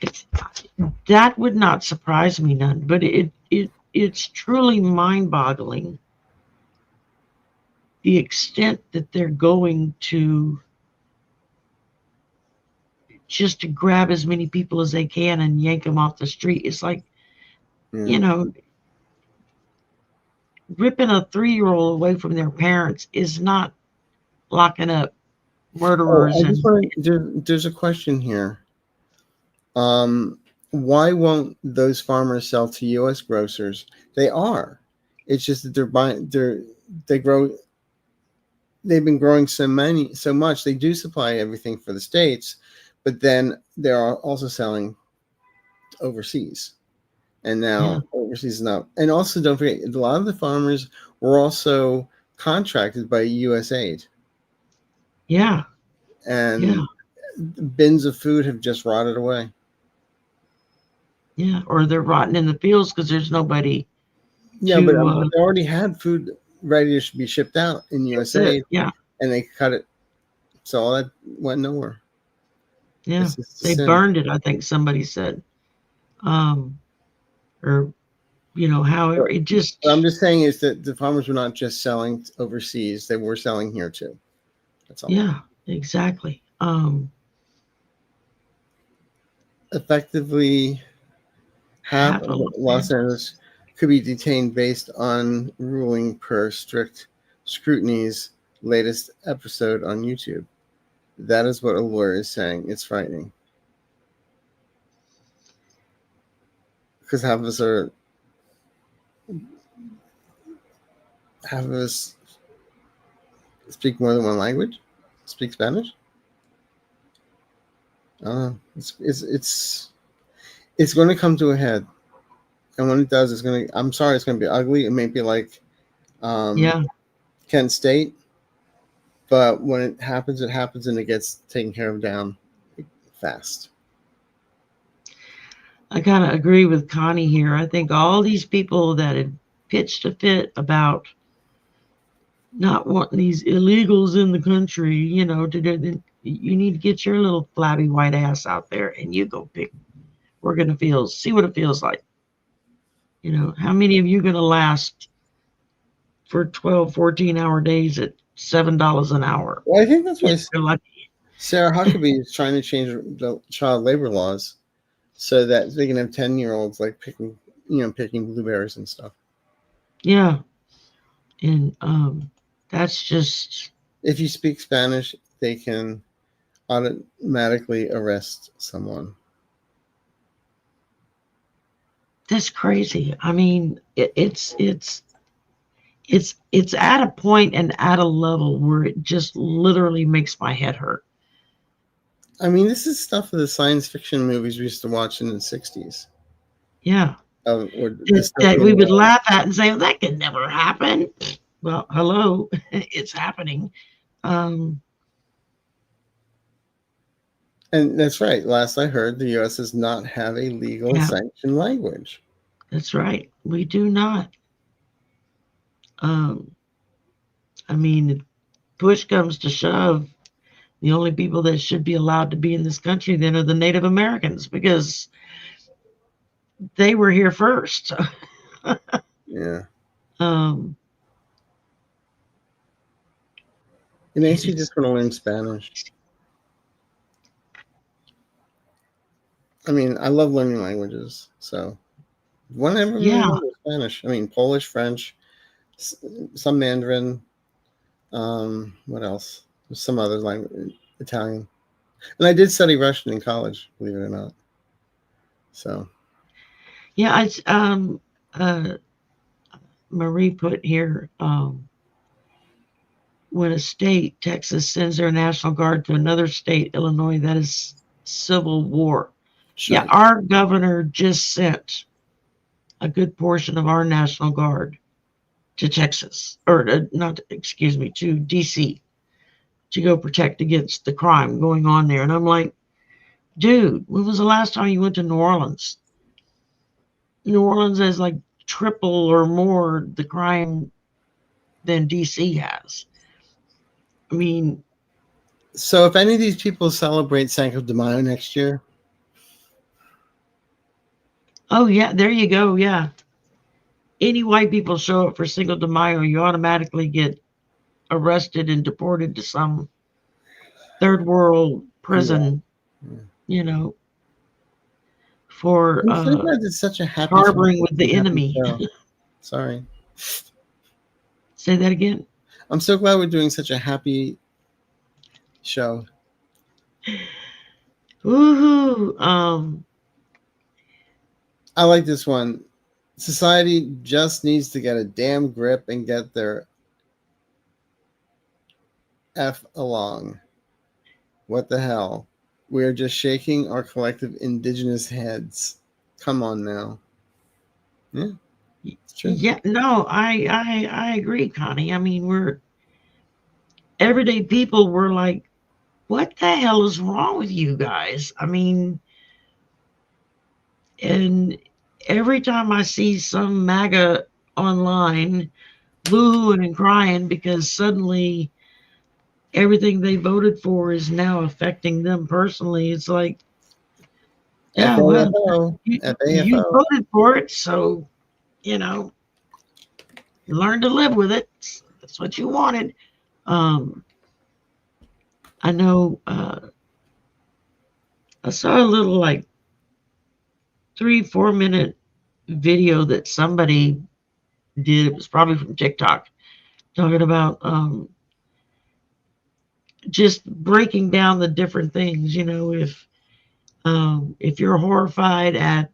It's that would not surprise me none, but it's truly mind-boggling the extent that they're going to just to grab as many people as they can and yank them off the street. It's like, Yeah. you know, ripping a 3-year-old away from their parents is not locking up Oh, murderers I just and want to. There's a question here. Why won't those farmers sell to U.S. grocers? They are. It's just that they're buying. They grow. They've been growing so much. They do supply everything for the states, but then they're also selling overseas. And yeah, now overseas is not. And also, don't forget, a lot of the farmers were also contracted by USAID, yeah, yeah, and bins of food have just rotted away. yeah. Or they're rotting in the fields because there's nobody Yeah, but to they already had food ready to be shipped out in fix it. USA, Yeah, and they cut it, so all that went nowhere. yeah. It's just a They sin. burned it, I think somebody said. Um, or But, however, it what I'm just, just saying is that the farmers were not just selling overseas; they were selling here too. That's all. yeah, exactly. Effectively, half Half of of Los Los Angeles. Angeles could be detained based on ruling per strict scrutiny's latest episode on YouTube. That is what a lawyer is saying. It's frightening. Because half of us speak more than one language, speak Spanish. It's going to come to a head, and when it does, it's going to. I'm sorry, it's going to be ugly. It may be like, Kent State, but when it happens, and it gets taken care of down fast. I kind of agree with Connie here. I think all these people that had pitched a fit about not wanting these illegals in the country, you know, to do, you need to get your little flabby white ass out there and you go pick. We're going to see what it feels like. You know, how many of you going to last for 12, 14-hour days at $7 an hour? Well, I think that's why Sarah Huckabee is trying to change the child labor laws so that they can have 10-year-olds like picking blueberries and stuff. Yeah. And that's just, if you speak Spanish, they can automatically arrest someone. That's crazy. I mean, it's at a point and at a level where it just literally makes my head hurt. I mean, this is stuff of the science fiction movies we used to watch in the 60s. Yeah. That we would laugh at and say, well, that could never happen. Well, hello, it's happening. And that's right. Last I heard, the U.S. does not have a legal sanctioned language. That's right. We do not. I mean, if push comes to shove, the only people that should be allowed to be in this country then are the Native Americans because they were here first. Yeah. It makes you just want to learn Spanish. I mean, I love learning languages, so whenever I learn Spanish, I mean, Polish, French, some Mandarin, what else? Some other language, Italian, and I did study Russian in college, believe it or not. So, yeah, Marie put here, when a state, Texas, sends their National Guard to another state, Illinois, that is civil war. Sure. Yeah, our governor just sent a good portion of our National Guard to Texas, or to DC, to go protect against the crime going on there. And I'm like, dude, when was the last time you went to New Orleans? New Orleans has like triple or more the crime than DC has. I mean, so if any of these people celebrate Cinco de Mayo next year, oh yeah, there you go. Yeah, any white people show up for Cinco de Mayo, you automatically get arrested and deported to some third world prison. Yeah. You know, for it's such a happy harboring with the enemy. Sorry. Say that again. I'm so glad we're doing such a happy show. Woohoo! I like this one. Society just needs to get a damn grip and get their F along. What the hell? We are just shaking our collective indigenous heads. Come on now. Yeah. It's true. Yeah, no, I agree, Connie. I mean, we're everyday people. We're like, what the hell is wrong with you guys? I mean, and every time I see some MAGA online booing and crying because suddenly everything they voted for is now affecting them personally, it's like, yeah, well, you voted for it, so, you know, you learn to live with it. That's what you wanted. I know I saw a little like 3-4 minute video that somebody did. It was probably from TikTok, talking about just breaking down the different things. If you're horrified at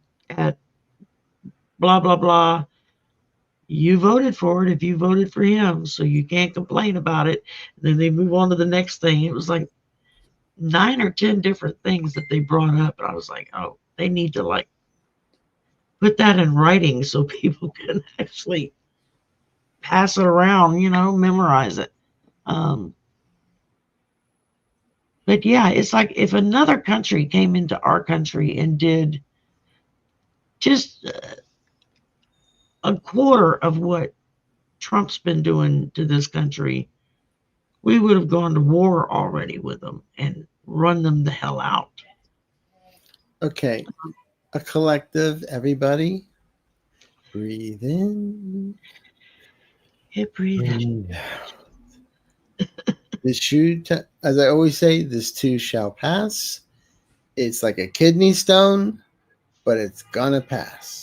blah blah blah, you voted for it if you voted for him, so you can't complain about it. And then they move on to the next thing. It was like 9 or 10 different things that they brought up, and I was like, oh, they need to like put that in writing so people can actually pass it around, memorize it. Um, but yeah, it's like if another country came into our country and did just a quarter of what Trump's been doing to this country, we would have gone to war already with them and run them the hell out. Okay, a collective, everybody, breathe in. Breathe out. As I always say, this too shall pass. It's like a kidney stone, but it's gonna pass.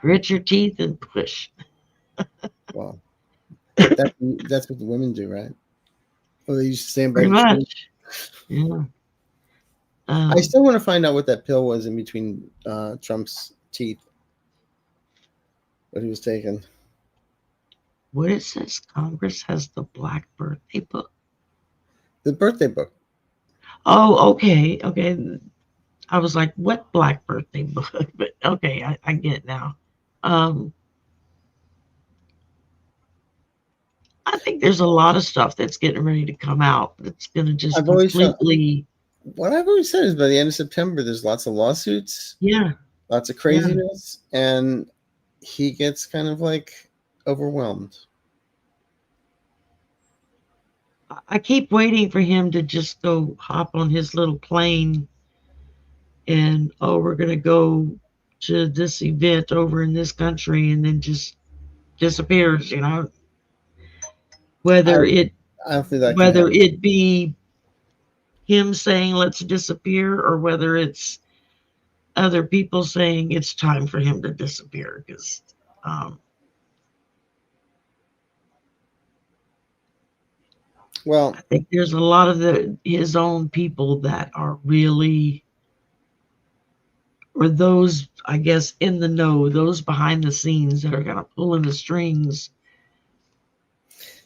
Grit your teeth and push. Well, that's what the women do, right? Well, they used to stand by Pretty the tree. much. Yeah. I still want to find out what that pill was in between Trump's teeth. What he was taking. What it says, Congress has the Black Birthday Book. The birthday book. Oh, okay. I was like, what Black Birthday Book? But okay, I get it now. I think there's a lot of stuff that's getting ready to come out that's going to just completely. What I've always said is by the end of September, there's lots of lawsuits. Yeah. Lots of craziness. Yeah. And he gets kind of like overwhelmed. I keep waiting for him to just go hop on his little plane and, we're going to go to this event over in this country, and then just disappears, whether it be him saying let's disappear, or whether it's other people saying it's time for him to disappear, because I think there's a lot of his own people that are really, or those, I guess, in the know, those behind the scenes that are kind of pulling the strings.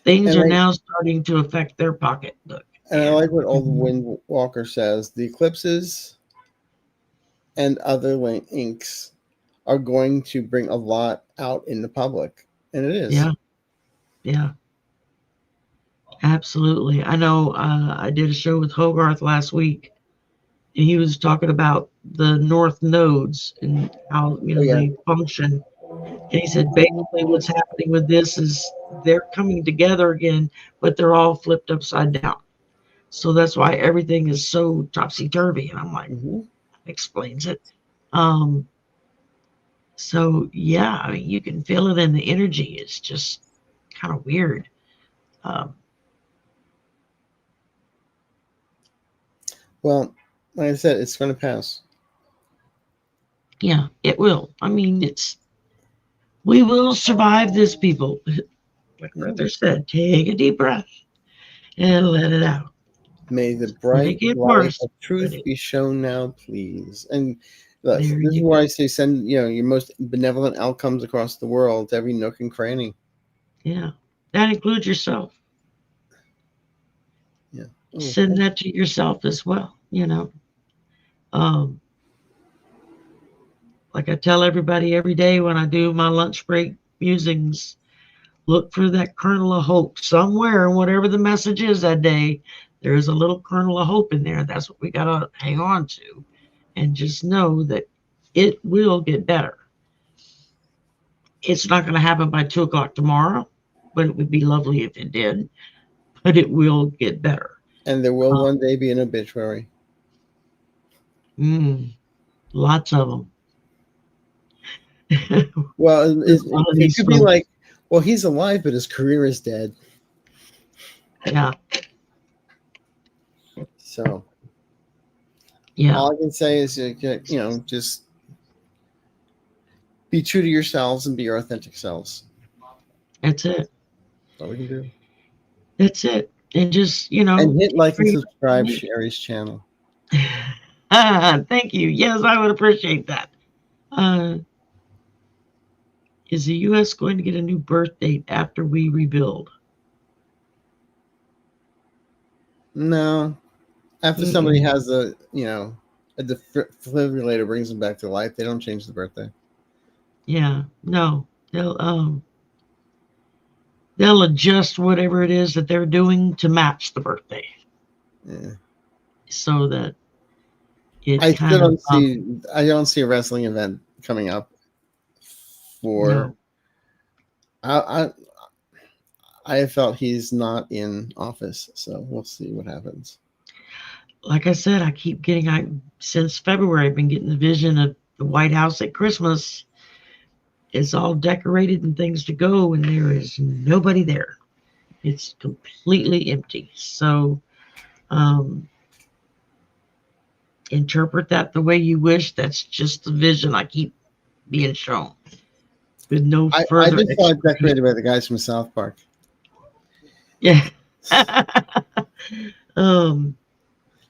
Things are now starting to affect their pocketbook. And I like what Old Windwalker says. The eclipses and other inks are going to bring a lot out in the public. And it is. Yeah. Absolutely. I know I did a show with Hogarth last week, and he was talking about the North nodes and how, they function. And he said basically what's happening with this is they're coming together again, but they're all flipped upside down. So that's why everything is so topsy-turvy. And I'm like, that explains it. So yeah, I mean, you can feel it in the energy. It's just kind of weird. Well, like I said, it's going to pass. Yeah, it will. I mean, we will survive this, people. Like Mother said, take a deep breath and let it out. May the bright light of truth be shown now, please. And this is why I say send your most benevolent outcomes across the world to every nook and cranny. Yeah, that includes yourself. Yeah, send that to yourself as well. Like I tell everybody every day when I do my lunch break musings, look for that kernel of hope somewhere, and whatever the message is that day, there's a little kernel of hope in there. That's what we got to hang on to, and just know that it will get better. It's not going to happen by 2:00 tomorrow, but it would be lovely if it did. But it will get better. And there will one day be an obituary. Lots of them. Well, it could be like, well, he's alive, but his career is dead. Yeah. So, yeah. All I can say is, just Be true to yourselves and be your authentic selves. That's it. That's all we can do. That's it. And just, you know. And hit like and subscribe Shari's channel. Thank you. Yes, I would appreciate that. Is the U.S. going to get a new birth date after we rebuild? No. After somebody has a defibrillator brings them back to life, they don't change the birthday. Yeah, no. They'll adjust whatever it is that they're doing to match the birthday. Yeah. So that it I don't see a wrestling event coming up for no. I felt he's not in office, so we'll see what happens. Like I said, since February, I've been getting the vision of the White House at Christmas. It's all decorated and things to go, and there is nobody there. It's completely empty. So, interpret that the way you wish. That's just the vision I keep being shown. With no further. I just saw it decorated by the guys from South Park. Yeah.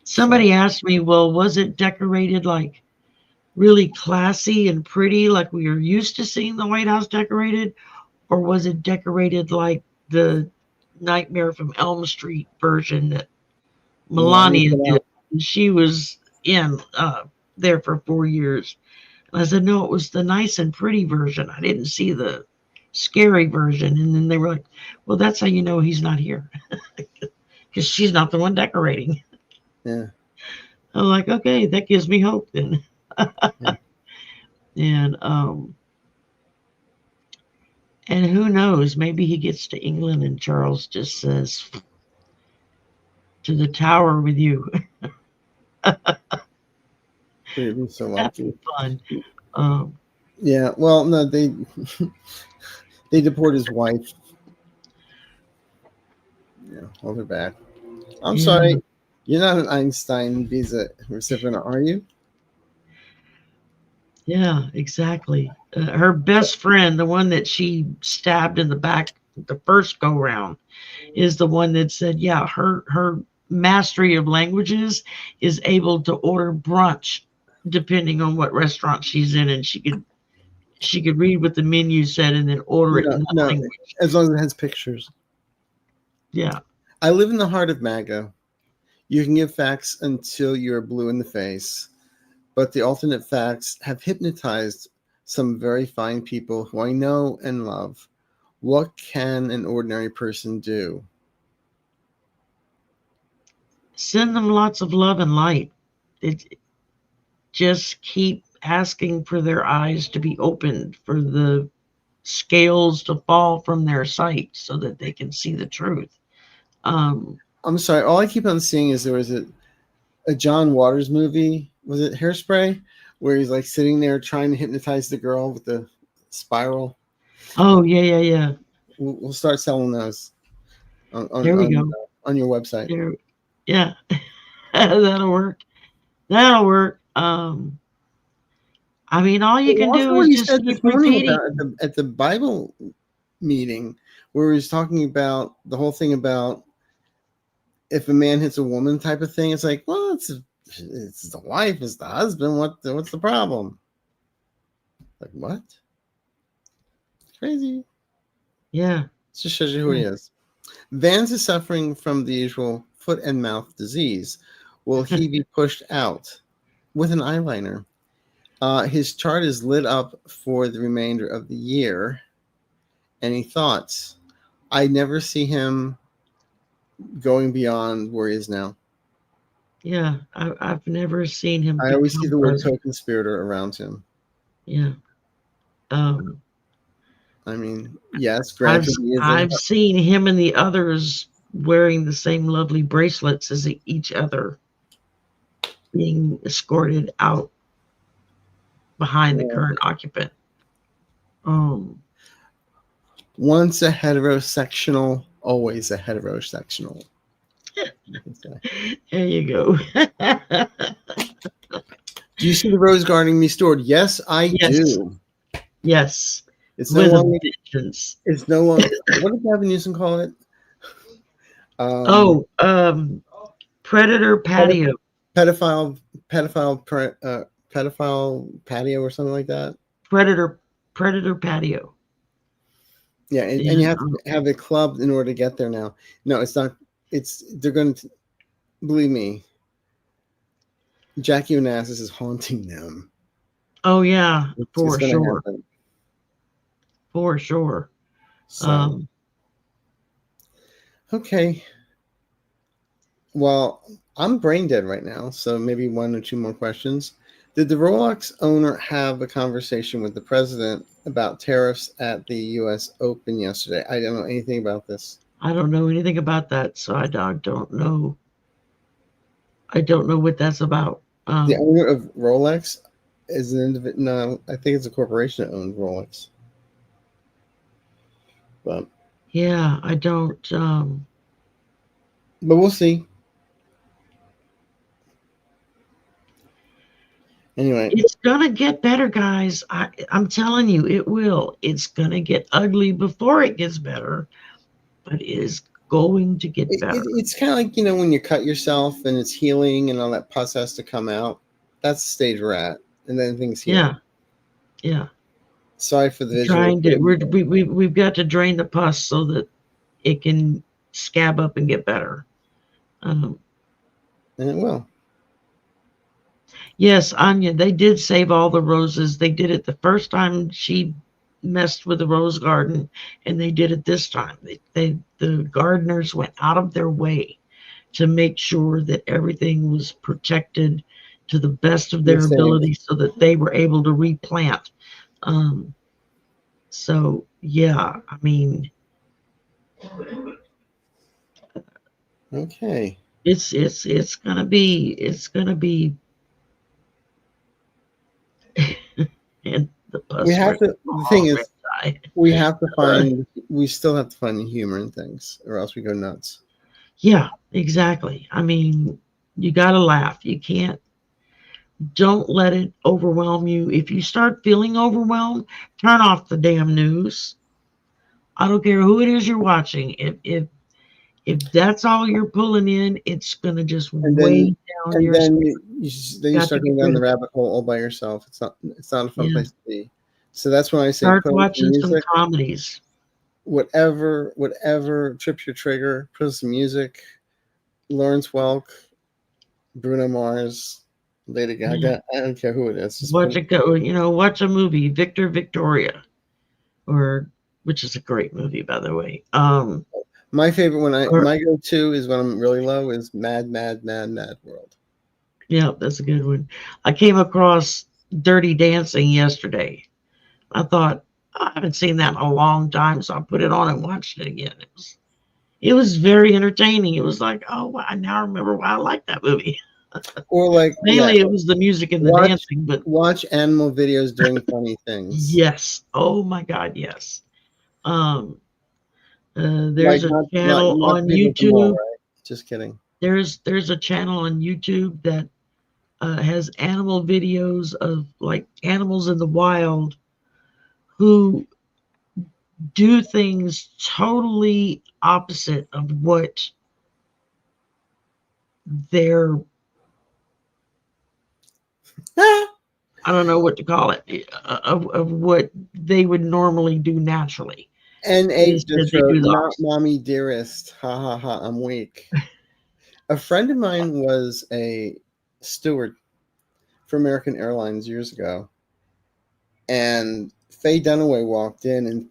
Somebody asked me, well, was it decorated like really classy and pretty like we are used to seeing the White House decorated, or was it decorated like the Nightmare from Elm Street version that Melania did? And she was in there for 4 years. And I said, no, it was the nice and pretty version. I didn't see the scary version. And then they were like, well, that's how you know he's not here, because she's not the one decorating. Yeah. I'm like, okay, that gives me hope then. Yeah. And who knows, maybe he gets to England and Charles just says, to the tower with you. It'd be so lucky. That'd be fun. Yeah, well, no, they deport his wife. Yeah, hold her back. I'm sorry, you're not an Einstein visa recipient, are you? Yeah, exactly. Her best friend, the one that she stabbed in the back the first go round, is the one that said, yeah, her mastery of languages is able to order brunch depending on what restaurant she's in, and she could read what the menu said and then order it in that language. As long as it has pictures. Yeah. I live in the heart of MAGA. You can give facts until you're blue in the face, but the alternate facts have hypnotized some very fine people who I know and love. What can an ordinary person do? Send them lots of love and light. Just keep asking for their eyes to be opened, for the scales to fall from their sight so that they can see the truth. I'm sorry. All I keep on seeing is there was a John Waters movie. Was it Hairspray? Where he's like sitting there trying to hypnotize the girl with the spiral. Oh, yeah. We'll start selling those on your website. Yeah, that'll work. I mean, all you can do is just keep repeating. At the Bible meeting, where he was talking about the whole thing about if a man hits a woman type of thing. It's like, well, it's the wife, it's the husband. What's the problem? Like, what? Crazy. Yeah. It just shows you who he is. Vance is suffering from the usual foot and mouth disease. Will he be pushed out with an eyeliner? His chart is lit up for the remainder of the year. Any thoughts? I never see him going beyond where he is now. Yeah, I've never seen him. I always see the word co-conspirator around him. Yeah. I mean, yes, granted, I've seen him and the others wearing the same lovely bracelets as each other, being escorted out behind the current occupant. Once a heterosectional, always a heterosectional. There you go. Do you see the rose garden me stored? Yes, I do. Yes, It's no with a longer. vengeance. It's no longer. What did Gavin Newsom call it? Oh, predator Pedi- patio. pedophile, pedophile patio or something like that. Predator patio. Yeah, and Yeah. you have to have it clubbed in order to get there now. No, it's not. They're going to believe me. Jackie Onassis is haunting them. Oh yeah, It's for going to sure. happen. For sure. So Um, okay. Well, I'm brain dead right now, so maybe one or two more questions. Did the Rolex owner have a conversation with the president about tariffs at the U.S. Open yesterday? I don't know anything about this. I don't know anything about that, so don't know. I don't know what that's about. The owner of Rolex is an individual. No, I think it's a corporation that owns Rolex. But Yeah, I don't. we'll see. Anyway, It's gonna get better, guys. I'm telling you, it will. It's gonna get ugly before it gets better, but it is going to get better. it's kind of like when you cut yourself and it's healing and all that pus has to come out. That's the stage we're at, and then things heal. Yeah, yeah. Sorry for the visual. Trying to we've got to drain the pus so that it can scab up and get better. Um, And it will. yes, Anya, they did save all the roses. They did it the first time she messed with the rose garden, and they did it this time. The gardeners went out of their way to make sure that everything was protected to the best of their ability so that they were able to replant. So yeah, I mean, Okay. it's gonna be and the We pus have to. The thing is, we have to find. We still have to find the humor in things, or else we go nuts. Yeah, exactly. I mean, you got to laugh. You can't, don't let it overwhelm you. If you start feeling overwhelmed, turn off the damn news. I don't care who it is you're watching. If that's all you're pulling in, it's gonna just And weigh down and your then spirit. you Got to start get going down rid the of it. rabbit hole all by yourself. It's not a fun Yeah. place to be. So that's when I say Start put on some watching some music. comedies. Whatever trips your trigger. Put on some music. Lawrence Welk, Bruno Mars, Lady Gaga. I don't care who it is. Just Watch watch a movie, Victor Victoria, or which is a great movie, by the way. My favorite Or, my go-to is when I'm really low is Mad World. yeah, that's a good one. I came across Dirty Dancing yesterday. I thought I haven't seen that in a long time, so I put it on and watched it again. It was very entertaining. It was like, oh, I now remember why I like that movie. Or like Mainly, it was the music and the dancing, but watch animal videos doing funny things. yes, oh my God, yes. Um, Like there's a not channel on people at the mall, YouTube. right? Just kidding. There's a channel on YouTube that has animal videos of like animals in the wild who do things totally opposite of what they're I don't know what to call it of what they would normally do naturally. And Egg Instead, just they wrote, do the "Not opposite. mommy dearest, ha ha ha, I'm weak." A friend of mine was a steward for American Airlines years ago, and Faye Dunaway walked in and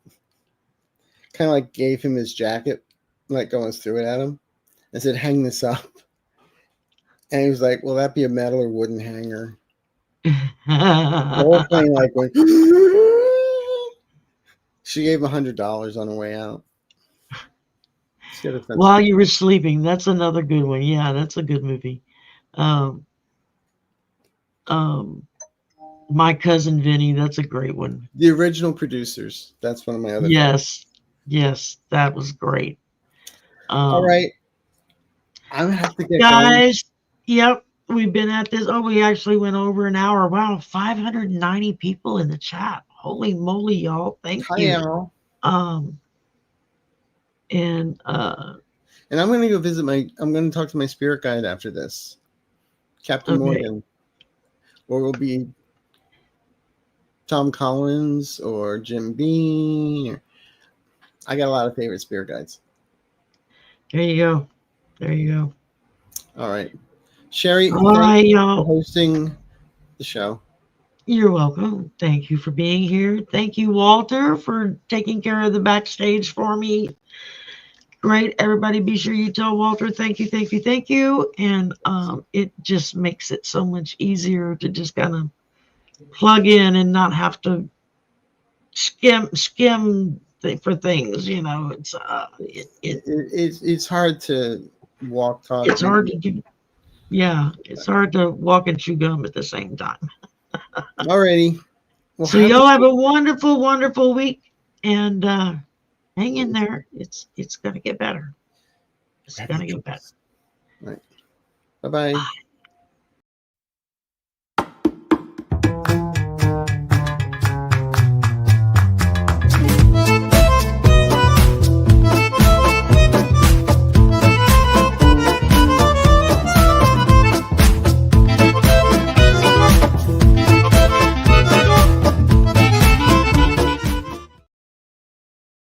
kind of like gave him his jacket, like going through it at him, and said, "Hang this up." And he was like, "Will that be a metal or wooden hanger?" The whole plane like went. She gave him $100 on the way out. While you were sleeping, that's another good one. Yeah, that's a good movie. Um, um, My Cousin Vinny, that's a great one. The Original Producers. That's one of my other Yes, yes, that was great. All right. I'm gonna have to get guys. Yep, we've been at this. Oh, we actually went over an hour. Wow, 590 people in the chat. Holy moly, y'all. Thank Hi, you. Al. Um, and And I'm going to go visit I'm going to talk to my spirit guide after this, Captain okay. Morgan. Or will be Tom Collins or Jim Beam. I got a lot of favorite spirit guides. There you go. There you go. All right. Shari, All thank right, you for y'all. hosting the show. You're welcome. Thank you for being here. Thank you, Walter, for taking care of the backstage for me. Great. Everybody be sure you tell Walter thank you, thank you, thank you. And it just makes it so much easier to just kind of plug in and not have to skim for things. You know, It's hard to walk, talk. it's hard to do. Yeah, it's hard to walk and chew gum at the same time. Alrighty. Well, So y'all have a wonderful, wonderful week, and hang in there. It's gonna get better. It's gonna get better. Right. Bye-bye. Bye.